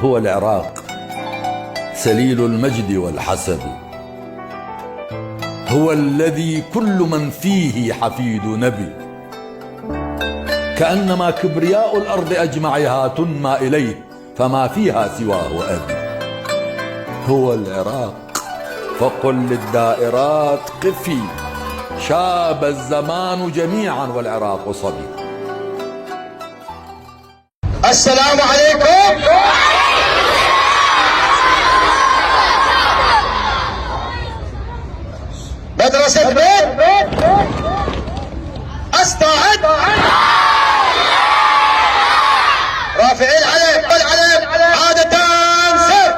هو العراق سليل المجد والحسب، هو الذي كل من فيه حفيد نبي، كأنما كبرياء الأرض أجمعها تنمى إليه فما فيها سواه أبي. هو العراق فقل للدائرات قفي، شاب الزمان جميعا والعراق صبي. السلام عليكم. مدرسة بيت استعد، رافعين علم بالعلم عادة سر،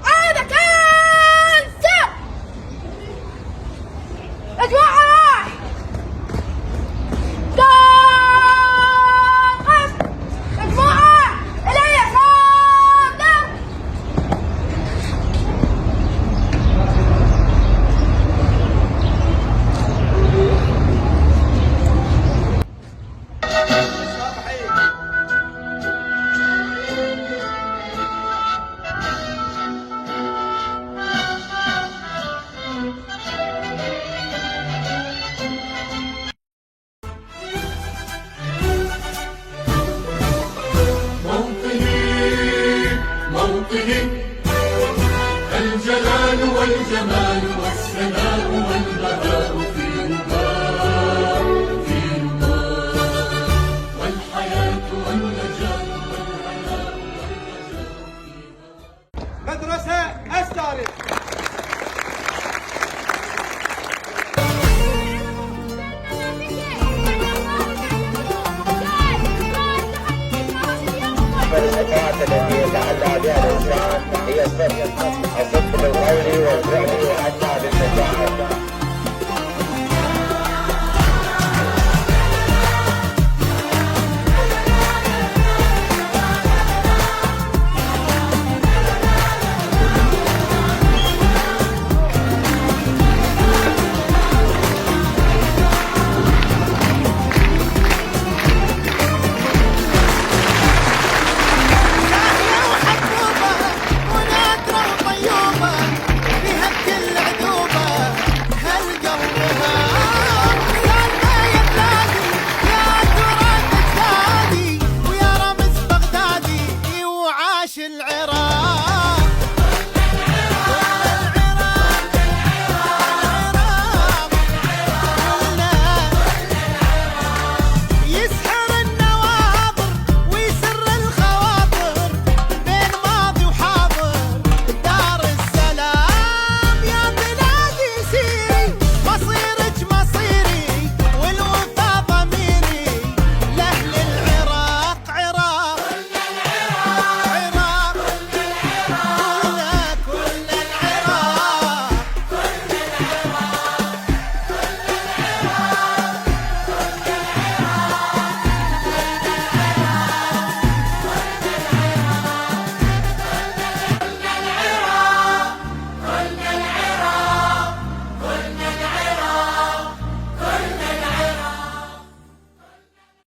عادة سر، اجمعوا قائم، مجموعة إلي صادر. موطني الجلال والجمال والسناء والبهاء في رباء والحياة والنجاة والعناء والرجاء فيها. مدرسة استعرض. الصفات التي يتعلى بها الإنسان هي الصدق بالقول والفعل وحتى بالمشاعر.